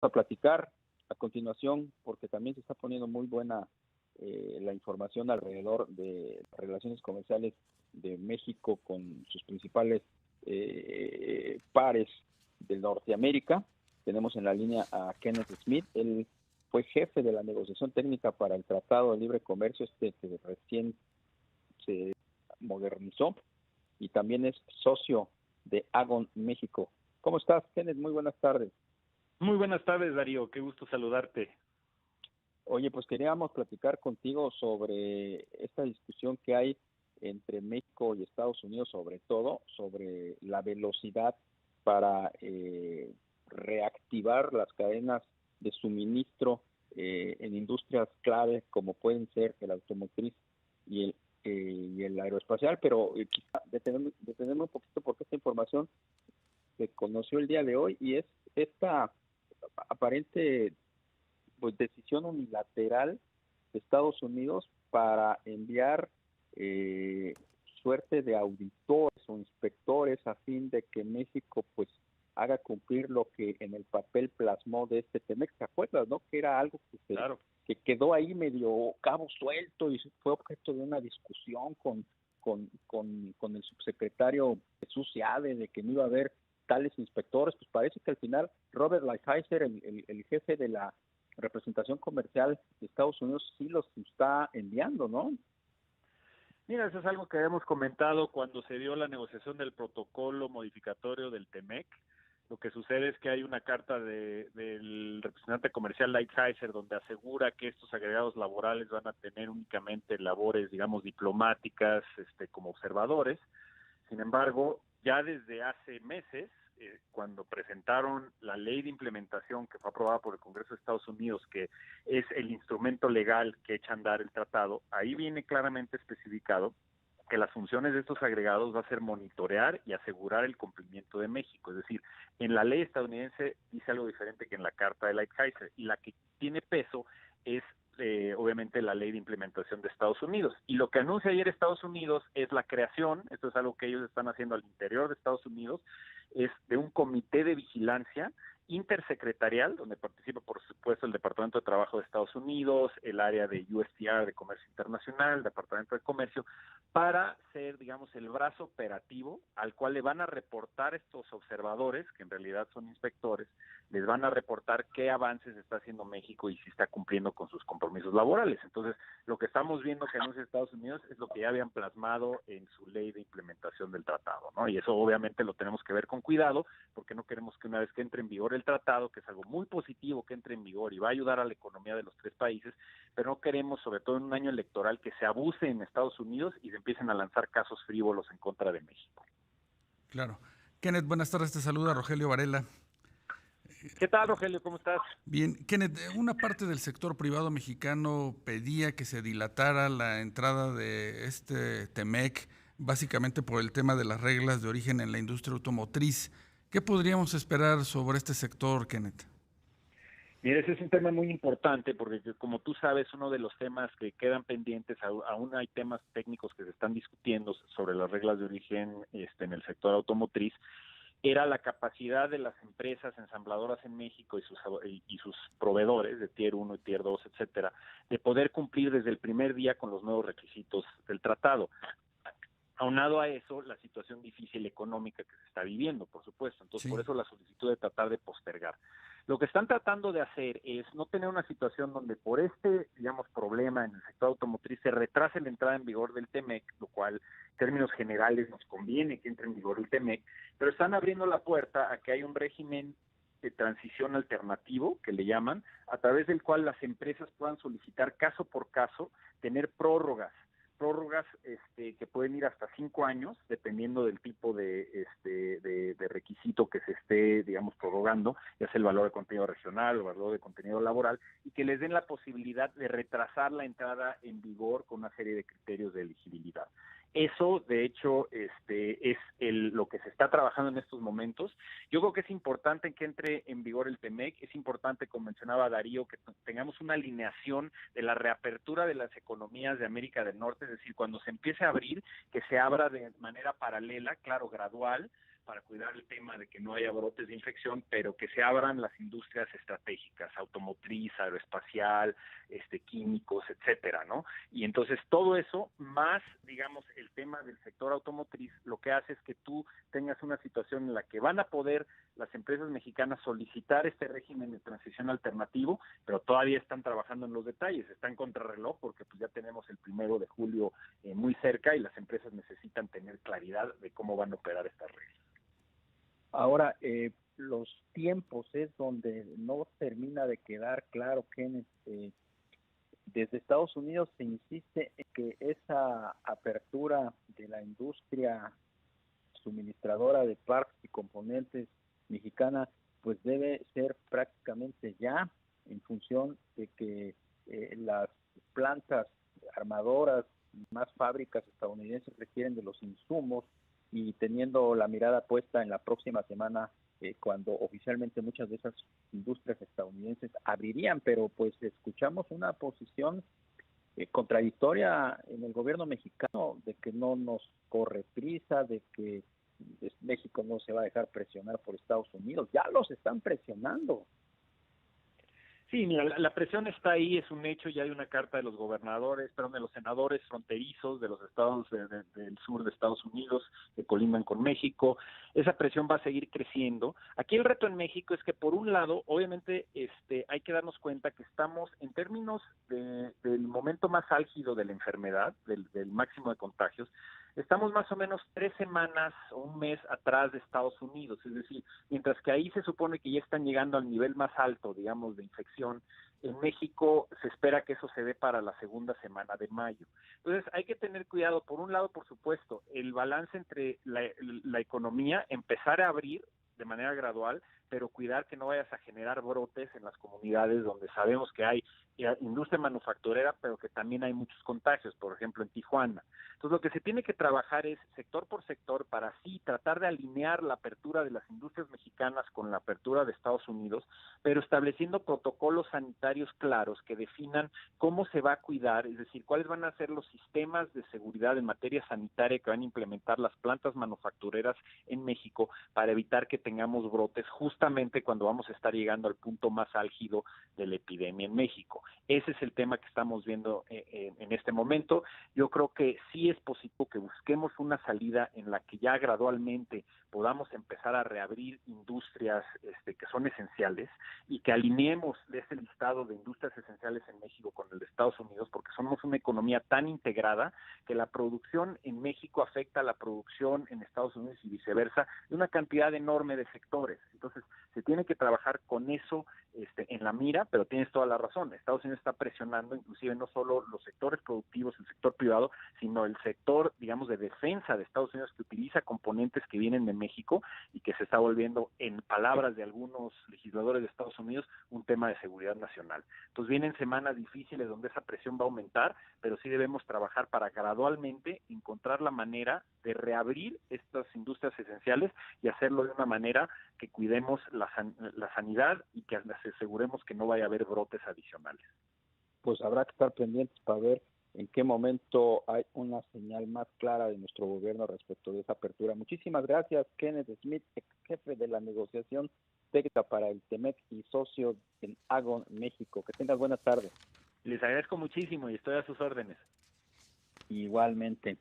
a platicar a continuación, porque también se está poniendo muy buena la información alrededor de relaciones comerciales de México con sus principales pares de Norteamérica. Tenemos en la línea a Kenneth Smith. Él fue jefe de la negociación técnica para el Tratado de Libre Comercio, que recién se modernizó, y también es socio de Agon México. ¿Cómo estás, Kenneth? Muy buenas tardes. Muy buenas tardes, Darío. Qué gusto saludarte. Oye, pues queríamos platicar contigo sobre esta discusión que hay entre México y Estados Unidos, sobre todo, sobre la velocidad para reactivar las cadenas de suministro en industrias clave como pueden ser el automotriz y el aeroespacial, pero quizá detenerme un poquito porque esta información se conoció el día de hoy y es esta aparente pues decisión unilateral de Estados Unidos para enviar suerte de auditores o inspectores a fin de que México pues haga cumplir lo que en el papel plasmó de este TEMEC. ¿Te acuerdas, no? Que era algo que quedó ahí medio cabo suelto y fue objeto de una discusión con el subsecretario Jesús Seade de que no iba a haber tales inspectores. Pues parece que al final Robert Lighthizer, el jefe de la representación comercial de Estados Unidos, sí los está enviando, ¿no? Mira, eso es algo que habíamos comentado cuando se dio la negociación del protocolo modificatorio del TEMEC. Lo que sucede es que hay una carta del representante comercial Lighthizer donde asegura que estos agregados laborales van a tener únicamente labores, digamos, diplomáticas, como observadores. Sin embargo, ya desde hace meses, cuando presentaron la ley de implementación que fue aprobada por el Congreso de Estados Unidos, que es el instrumento legal que echa a andar el tratado, ahí viene claramente especificado que las funciones de estos agregados va a ser monitorear y asegurar el cumplimiento de México. Es decir, en la ley estadounidense dice algo diferente que en la carta de Lighthizer, y la que tiene peso es obviamente la ley de implementación de Estados Unidos. Y lo que anuncia ayer Estados Unidos es la creación, esto es algo que ellos están haciendo al interior de Estados Unidos, es de un comité de vigilancia intersecretarial, donde participa, por supuesto, el Departamento de Trabajo de Estados Unidos, el área de USTR, de Comercio Internacional, el Departamento de Comercio, para ser, digamos, el brazo operativo al cual le van a reportar estos observadores, que en realidad son inspectores, les van a reportar qué avances está haciendo México y si está cumpliendo con sus compromisos laborales. Entonces, lo que estamos viendo que anuncia Estados Unidos es lo que ya habían plasmado en su ley de implementación del tratado, ¿no? Y eso obviamente lo tenemos que ver con cuidado, porque no queremos que una vez que entre en vigor el tratado, que es algo muy positivo que entre en vigor y va a ayudar a la economía de los tres países, pero no queremos, sobre todo en un año electoral, que se abuse en Estados Unidos y se empiecen a lanzar casos frívolos en contra de México. Claro. Kenneth, buenas tardes, te saluda Rogelio Varela. ¿Qué tal, Rogelio? ¿Cómo estás? Bien, Kenneth, una parte del sector privado mexicano pedía que se dilatara la entrada de este TEMEC, básicamente por el tema de las reglas de origen en la industria automotriz. ¿Qué podríamos esperar sobre este sector, Kenneth? Mira, ese es un tema muy importante porque, como tú sabes, uno de los temas que quedan pendientes, aún hay temas técnicos que se están discutiendo sobre las reglas de origen en el sector automotriz, era la capacidad de las empresas ensambladoras en México y sus proveedores de Tier 1 y Tier 2, etcétera, de poder cumplir desde el primer día con los nuevos requisitos del tratado. Aunado a eso, la situación difícil económica que se está viviendo, por supuesto. Entonces, Sí. por eso la solicitud de tratar de postergar. Lo que están tratando de hacer es no tener una situación donde por digamos, problema en el sector automotriz se retrase la entrada en vigor del TEMEC, lo cual, en términos generales, nos conviene que entre en vigor el TEMEC, pero están abriendo la puerta a que haya un régimen de transición alternativo, que le llaman, a través del cual las empresas puedan solicitar caso por caso, tener prórrogas que pueden ir hasta 5 años, dependiendo del tipo de requisito que se esté, digamos, prorrogando, ya sea el valor de contenido regional o el valor de contenido laboral, y que les den la posibilidad de retrasar la entrada en vigor con una serie de criterios de elegibilidad. Eso, de hecho, es lo que se está trabajando en estos momentos. Yo creo que es importante que entre en vigor el TEMEC, es importante, como mencionaba Darío, que tengamos una alineación de la reapertura de las economías de América del Norte, es decir, cuando se empiece a abrir, que se abra de manera paralela, claro, gradual, para cuidar el tema de que no haya brotes de infección, pero que se abran las industrias estratégicas, automotriz, aeroespacial, químicos, etcétera, ¿no? Y entonces todo eso, más, digamos, el tema del sector automotriz, lo que hace es que tú tengas una situación en la que van a poder las empresas mexicanas solicitar este régimen de transición alternativo, pero todavía están trabajando en los detalles, están contrarreloj porque pues ya tenemos el 1 de julio muy cerca y las empresas necesitan tener claridad de cómo van a operar estas reglas. Ahora, los tiempos es donde no termina de quedar claro, Kenneth. Desde Estados Unidos se insiste en que esa apertura de la industria suministradora de partes y componentes mexicana pues debe ser prácticamente ya, en función de que las plantas armadoras, más fábricas estadounidenses requieren de los insumos, y teniendo la mirada puesta en la próxima semana, cuando oficialmente muchas de esas industrias estadounidenses abrirían, pero pues escuchamos una posición contradictoria en el gobierno mexicano, de que no nos corre prisa, de que México no se va a dejar presionar por Estados Unidos. Ya los están presionando. Sí, mira, la presión está ahí, es un hecho, ya hay una carta de los gobernadores, perdón, de los senadores fronterizos de los estados del sur de Estados Unidos que colindan con México. Esa presión va a seguir creciendo. Aquí el reto en México es que, por un lado, obviamente hay que darnos cuenta que estamos en términos del momento más álgido de la enfermedad, del máximo de contagios. Estamos más o menos 3 semanas o un mes atrás de Estados Unidos, es decir, mientras que ahí se supone que ya están llegando al nivel más alto, digamos, de infección, en México se espera que eso se dé para la segunda semana de mayo. Entonces hay que tener cuidado, por un lado, por supuesto, el balance entre la economía, empezar a abrir de manera gradual, pero cuidar que no vayas a generar brotes en las comunidades donde sabemos que hay industria manufacturera, pero que también hay muchos contagios, por ejemplo en Tijuana. Entonces lo que se tiene que trabajar es sector por sector para así tratar de alinear la apertura de las industrias mexicanas con la apertura de Estados Unidos, pero estableciendo protocolos sanitarios claros que definan cómo se va a cuidar, es decir, cuáles van a ser los sistemas de seguridad en materia sanitaria que van a implementar las plantas manufactureras en México para evitar que tengamos brotes justamente cuando vamos a estar llegando al punto más álgido de la epidemia en México. Ese es el tema que estamos viendo en este momento. Yo creo que sí es positivo que busquemos una salida en la que ya gradualmente podamos empezar a reabrir industrias que son esenciales y que alineemos ese listado de industrias esenciales en México con el de Estados Unidos, porque somos una economía tan integrada que la producción en México afecta a la producción en Estados Unidos y viceversa, de una cantidad enorme de sectores. Entonces, se tiene que trabajar con eso en la mira, pero tienes toda la razón. Estados Unidos está presionando inclusive no solo los sectores productivos, el sector privado, sino el sector, digamos, de defensa de Estados Unidos, que utiliza componentes que vienen de México y que se está volviendo, en palabras de algunos legisladores de Estados Unidos, un tema de seguridad nacional. Entonces vienen semanas difíciles donde esa presión va a aumentar, pero sí debemos trabajar para gradualmente encontrar la manera de reabrir estas industrias esenciales y hacerlo de una manera que cuidemos la sanidad y que aseguremos que no vaya a haber brotes adicionales. Pues habrá que estar pendientes para ver en qué momento hay una señal más clara de nuestro gobierno respecto de esa apertura. Muchísimas gracias, Kenneth Smith, ex jefe de la negociación técnica para el TEMEC y socio en Agon México. Que tengas buenas tardes. Les agradezco muchísimo y estoy a sus órdenes. Igualmente.